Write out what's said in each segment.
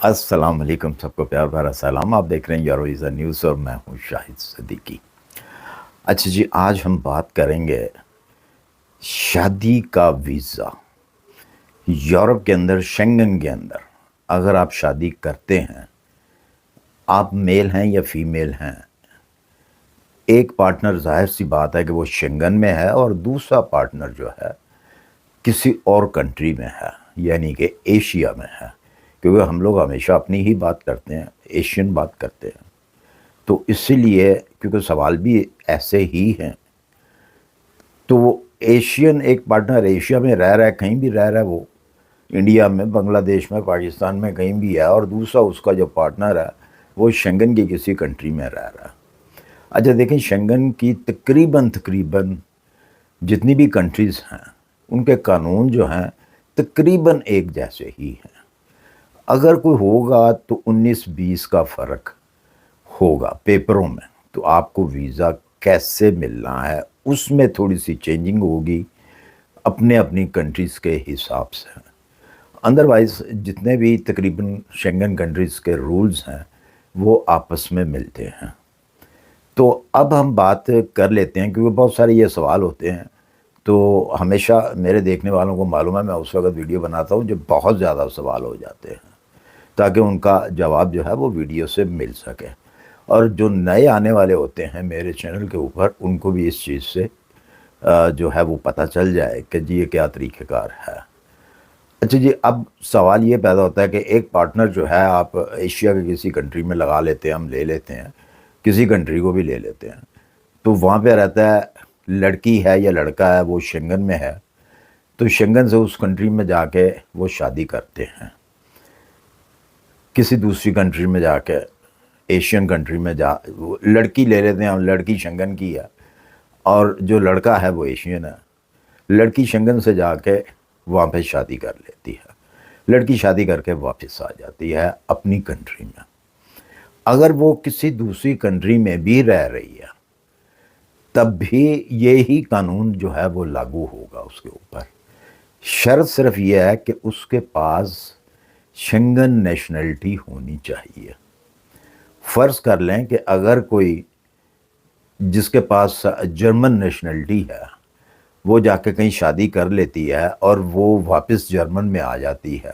السلام علیکم، سب کو پیار بھرا سلام۔ آپ دیکھ رہے ہیں یورویزا نیوز اور میں ہوں شاہد صدیقی۔ اچھا جی، آج ہم بات کریں گے شادی کا ویزا۔ یورپ کے اندر، شنگن کے اندر اگر آپ شادی کرتے ہیں، آپ میل ہیں یا فیمیل ہیں، ایک پارٹنر ظاہر سی بات ہے کہ وہ شنگن میں ہے اور دوسرا پارٹنر جو ہے کسی اور کنٹری میں ہے، یعنی کہ ایشیا میں ہے، کیونکہ ہم لوگ ہمیشہ اپنی ہی بات کرتے ہیں، ایشین بات کرتے ہیں، تو اسی لیے کیونکہ سوال بھی ایسے ہی ہیں، تو وہ ایشین ایک پارٹنر ایشیا میں رہ رہا ہے، کہیں بھی رہ رہا ہے، وہ انڈیا میں، بنگلہ دیش میں، پاکستان میں کہیں بھی ہے، اور دوسرا اس کا جو پارٹنر ہے وہ شنگن کی کسی کنٹری میں رہ رہا ہے۔ اچھا دیکھیں، شنگن کی تقریباً جتنی بھی کنٹریز ہیں ان کے قانون جو ہیں تقریباً ایک جیسے ہی ہیں۔ اگر کوئی ہوگا تو 19-20 کا فرق ہوگا پیپروں میں، تو آپ کو ویزا کیسے ملنا ہے اس میں تھوڑی سی چینجنگ ہوگی اپنی کنٹریز کے حساب سے۔ ادروائز جتنے بھی تقریباً شنگن کنٹریز کے رولز ہیں وہ آپس میں ملتے ہیں۔ تو اب ہم بات کر لیتے ہیں، کیونکہ بہت سارے یہ سوال ہوتے ہیں، تو ہمیشہ میرے دیکھنے والوں کو معلوم ہے میں اس وقت ویڈیو بناتا ہوں جب بہت زیادہ سوال ہو جاتے ہیں، تاکہ ان کا جواب جو ہے وہ ویڈیو سے مل سکے، اور جو نئے آنے والے ہوتے ہیں میرے چینل کے اوپر ان کو بھی اس چیز سے جو ہے وہ پتہ چل جائے کہ جی یہ کیا طریقہ کار ہے۔ اچھا جی، اب سوال یہ پیدا ہوتا ہے کہ ایک پارٹنر جو ہے آپ ایشیا کے کسی کنٹری میں لگا لیتے ہیں، ہم لے لیتے ہیں، کسی کنٹری کو بھی لے لیتے ہیں، تو وہاں پہ رہتا ہے، لڑکی ہے یا لڑکا ہے وہ شنگن میں ہے، تو شنگن سے اس کنٹری میں جا کے وہ شادی کرتے ہیں، کسی دوسری کنٹری میں جا کے، ایشین کنٹری میں وہ لڑکی لے لیتے ہیں ہم، لڑکی شنگن کی ہے اور جو لڑکا ہے وہ ایشین ہے، لڑکی شنگن سے جا کے وہاں پہ شادی کر لیتی ہے، لڑکی شادی کر کے واپس آ جاتی ہے اپنی کنٹری میں۔ اگر وہ کسی دوسری کنٹری میں بھی رہ رہی ہے تب بھی یہی قانون جو ہے وہ لاگو ہوگا اس کے اوپر۔ شرط صرف یہ ہے کہ اس کے پاس شنگن نیشنلٹی ہونی چاہیے۔ فرض کر لیں کہ اگر کوئی جس کے پاس جرمن نیشنلٹی ہے وہ جا کے کہیں شادی کر لیتی ہے اور وہ واپس جرمن میں آ جاتی ہے،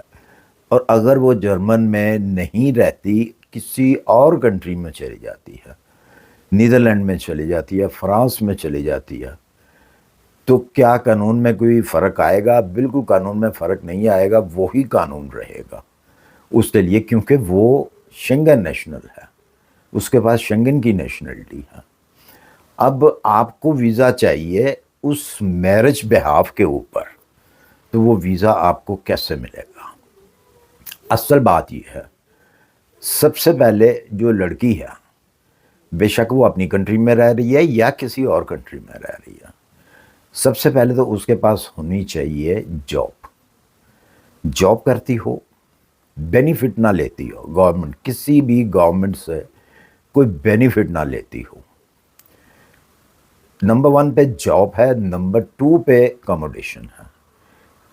اور اگر وہ جرمن میں نہیں رہتی، کسی اور کنٹری میں چلی جاتی ہے، نیدرلینڈ میں چلی جاتی ہے، فرانس میں چلی جاتی ہے، تو کیا قانون میں کوئی فرق آئے گا؟ بالکل قانون میں فرق نہیں آئے گا، وہی قانون رہے گا اس کے لیے، کیونکہ وہ شنگن نیشنل ہے، اس کے پاس شنگن کی نیشنلٹی ہے۔ اب آپ کو ویزا چاہیے اس میرج بہاف کے اوپر، تو وہ ویزا آپ کو کیسے ملے گا؟ اصل بات یہ ہے، سب سے پہلے جو لڑکی ہے، بے شک وہ اپنی کنٹری میں رہ رہی ہے یا کسی اور کنٹری میں رہ رہی ہے، سب سے پہلے تو اس کے پاس ہونی چاہیے جاب کرتی ہو، بینیفٹ نہ لیتی ہو، گورنمنٹ کسی بھی گورنمنٹ سے کوئی بینیفٹ نہ لیتی ہو۔ نمبر 1 پہ جاب ہے، نمبر 2 پہ اکوموڈیشن ہے۔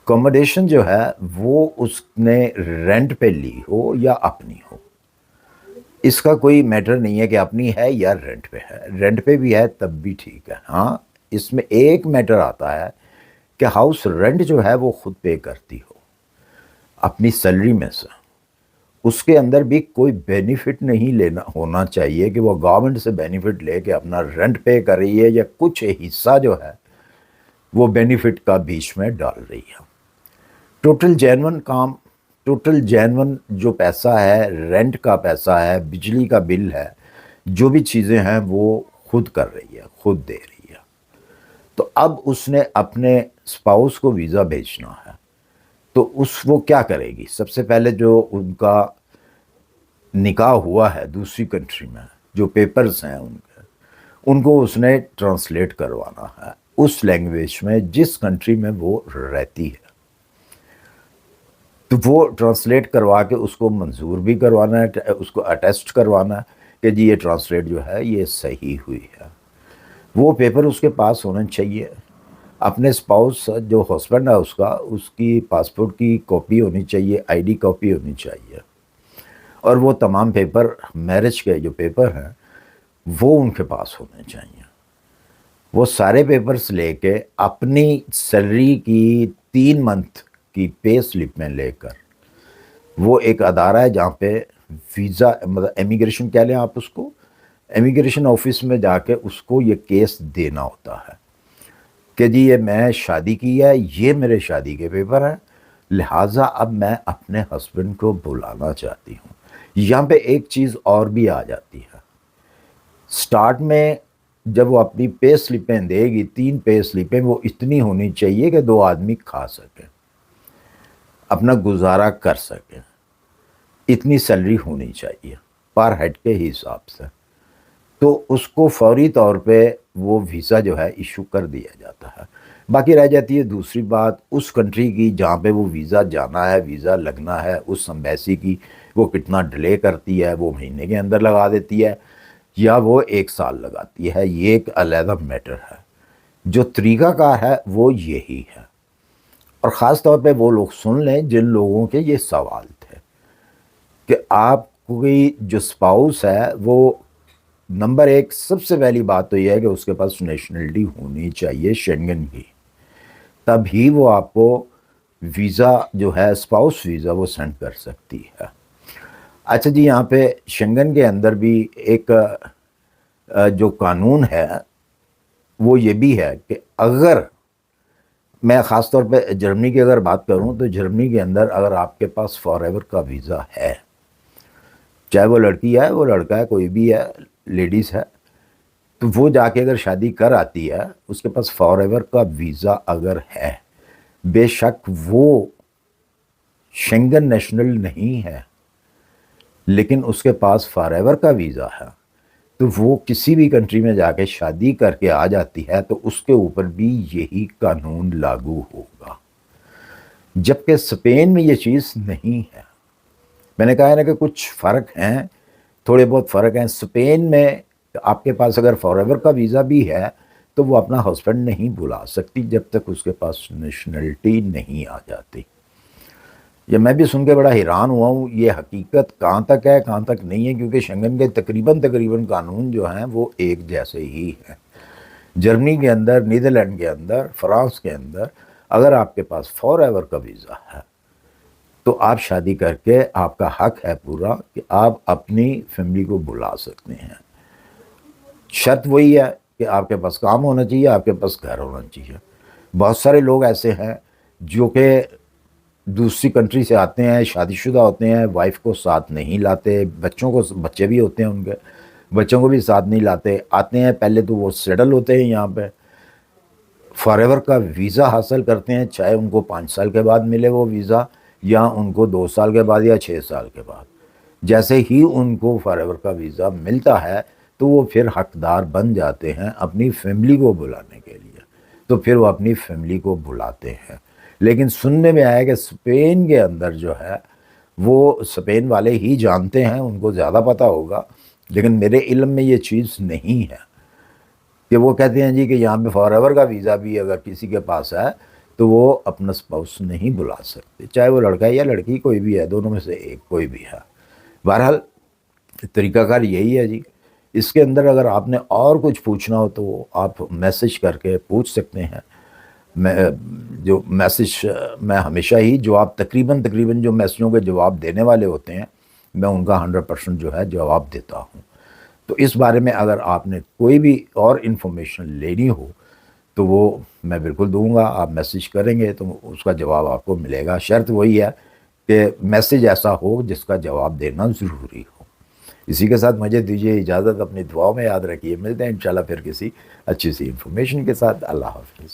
اکوموڈیشن جو ہے وہ اس نے رینٹ پہ لی ہو یا اپنی ہو، اس کا کوئی میٹر نہیں ہے کہ اپنی ہے یا رینٹ پہ ہے، رینٹ پہ بھی ہے تب بھی ٹھیک ہے۔ ہاں، اس میں ایک میٹر آتا ہے کہ ہاؤس رینٹ جو ہے وہ خود پے کرتی ہو اپنی سیلری میں سے، اس کے اندر بھی کوئی بینیفٹ نہیں لینا ہونا چاہیے کہ وہ گورنمنٹ سے بینیفٹ لے کے اپنا رینٹ پے کر رہی ہے یا کچھ حصہ جو ہے وہ بینیفٹ کا بیچ میں ڈال رہی ہے۔ ٹوٹل جینون کام، ٹوٹل جینون جو پیسہ ہے، رینٹ کا پیسہ ہے، بجلی کا بل ہے، جو بھی چیزیں ہیں وہ خود کر رہی ہے، خود دے رہی ہے۔ تو اب اس نے اپنے اسپاؤس کو ویزا بھیجنا ہے، تو وہ کیا کرے گی؟ سب سے پہلے جو ان کا نکاح ہوا ہے دوسری کنٹری میں، جو پیپرز ہیں ان کو اس نے ٹرانسلیٹ کروانا ہے اس لینگویج میں جس کنٹری میں وہ رہتی ہے، تو وہ ٹرانسلیٹ کروا کے اس کو منظور بھی کروانا ہے، اس کو اٹیسٹ کروانا ہے کہ جی یہ ٹرانسلیٹ جو ہے یہ صحیح ہوئی ہے۔ وہ پیپر اس کے پاس ہونا چاہیے، اپنے اسپاؤس جو ہسبینڈ ہے اس کی پاسپورٹ کی کاپی ہونی چاہیے، آئی ڈی کاپی ہونی چاہیے، اور وہ تمام پیپر میرج کے جو پیپر ہیں وہ ان کے پاس ہونے چاہیے. وہ سارے پیپرز لے کے اپنی سیلری کی 3 منتھ کی پے سلپ میں لے کر وہ ایک ادارہ ہے جہاں پہ ویزا مطلب امیگریشن کہہ لیں آپ اس کو، امیگریشن آفس میں جا کے اس کو یہ کیس دینا ہوتا ہے کہ جی یہ میں شادی کی ہے، یہ میرے شادی کے پیپر ہیں، لہٰذا اب میں اپنے ہسبینڈ کو بلانا چاہتی ہوں. یہاں پہ ایک چیز اور بھی آ جاتی ہے. سٹارٹ میں جب وہ اپنی پے سلپیں دے گی، 3 پے سلپیں وہ اتنی ہونی چاہیے کہ 2 آدمی کھا سکیں، اپنا گزارا کر سکیں، اتنی سیلری ہونی چاہیے پر ہیڈ کے حساب سے. تو اس کو فوری طور پہ وہ ویزا جو ہے ایشو کر دیا جاتا ہے. باقی رہ جاتی ہے دوسری بات اس کنٹری کی جہاں پہ وہ ویزا جانا ہے، ویزا لگنا ہے، اس امبیسی کی وہ کتنا ڈیلے کرتی ہے، وہ مہینے کے اندر لگا دیتی ہے یا وہ 1 سال لگاتی ہے، یہ ایک علیحدہ میٹر ہے. جو طریقہ کار ہے وہ یہی ہے. اور خاص طور پہ وہ لوگ سن لیں جن لوگوں کے یہ سوال تھے کہ آپ کوئی جو اسپاؤس ہے وہ نمبر 1 سب سے پہلی بات تو یہ ہے کہ اس کے پاس نیشنلٹی ہونی چاہیے شنگن کی، تبھی وہ آپ کو ویزا جو ہے اسپاؤس ویزا وہ سینڈ کر سکتی ہے. اچھا جی، یہاں پہ شنگن کے اندر بھی ایک جو قانون ہے وہ یہ بھی ہے کہ اگر میں خاص طور پہ جرمنی کی اگر بات کروں تو جرمنی کے اندر اگر آپ کے پاس فار ایور کا ویزا ہے، چاہے وہ لڑکی ہے وہ لڑکا ہے کوئی بھی ہے لیڈیز ہے، تو وہ جا کے اگر شادی کر آتی ہے اس کے پاس فار ایور کا ویزا اگر ہے، بے شک وہ شنگن نیشنل نہیں ہے لیکن اس کے پاس فار ایور کا ویزا ہے، تو وہ کسی بھی کنٹری میں جا کے شادی کر کے آ جاتی ہے تو اس کے اوپر بھی یہی قانون لاگو ہوگا. جبکہ اسپین میں یہ چیز نہیں ہے. میں نے کہا ہے نا کہ کچھ فرق ہیں، تھوڑے بہت فرق ہیں. اسپین میں آپ کے پاس اگر فار ایور کا ویزا بھی ہے تو وہ اپنا ہسبینڈ نہیں بلا سکتی جب تک اس کے پاس نیشنلٹی نہیں آ جاتی. یہ میں بھی سن کے بڑا حیران ہوا ہوں، یہ حقیقت کہاں تک ہے کہاں تک نہیں ہے، کیونکہ شنگن کے تقریباً قانون جو ہیں وہ ایک جیسے ہی ہیں. جرمنی کے اندر، نیدرلینڈ کے اندر، فرانس کے اندر اگر آپ کے پاس فار ایور کا ویزا ہے تو آپ شادی کر کے آپ کا حق ہے پورا کہ آپ اپنی فیملی کو بلا سکتے ہیں. شرط وہی ہے کہ آپ کے پاس کام ہونا چاہیے، آپ کے پاس گھر ہونا چاہیے. بہت سارے لوگ ایسے ہیں جو کہ دوسری کنٹری سے آتے ہیں، شادی شدہ ہوتے ہیں، وائف کو ساتھ نہیں لاتے، بچے بھی ہوتے ہیں ان کے، بچوں کو بھی ساتھ نہیں لاتے. آتے ہیں پہلے تو وہ سیٹل ہوتے ہیں یہاں پہ، فار ایور کا ویزا حاصل کرتے ہیں، چاہے ان کو 5 سال کے بعد ملے وہ ویزا یا ان کو 2 سال کے بعد یا 6 سال کے بعد. جیسے ہی ان کو فار ایور کا ویزا ملتا ہے تو وہ پھر حقدار بن جاتے ہیں اپنی فیملی کو بلانے کے لیے، تو پھر وہ اپنی فیملی کو بلاتے ہیں. لیکن سننے میں آیا کہ اسپین کے اندر جو ہے وہ اسپین والے ہی جانتے ہیں، ان کو زیادہ پتہ ہوگا، لیکن میرے علم میں یہ چیز نہیں ہے کہ وہ کہتے ہیں جی کہ یہاں پہ فار ایور کا ویزا بھی اگر کسی کے پاس ہے تو وہ اپنا اسپاؤس نہیں بلا سکتے، چاہے وہ لڑکا ہے یا لڑکی کوئی بھی ہے، دونوں میں سے ایک کوئی بھی ہے. بہرحال طریقہ کار یہی ہے جی. اس کے اندر اگر آپ نے اور کچھ پوچھنا ہو تو آپ میسج کر کے پوچھ سکتے ہیں. میں ہمیشہ ہی جواب تقریباً جو میسجوں کے جواب دینے والے ہوتے ہیں میں ان کا 100% جو ہے جواب دیتا ہوں. تو اس بارے میں اگر آپ نے کوئی بھی اور انفارمیشن لینی ہو تو وہ میں بالکل دوں گا. آپ میسج کریں گے تو اس کا جواب آپ کو ملے گا. شرط وہی ہے کہ میسج ایسا ہو جس کا جواب دینا ضروری ہو. اسی کے ساتھ مجھے دیجیے اجازت، اپنی دعاؤں میں یاد رکھیے. ملتے ہیں انشاءاللہ پھر کسی اچھی سی انفارمیشن کے ساتھ. اللہ حافظ.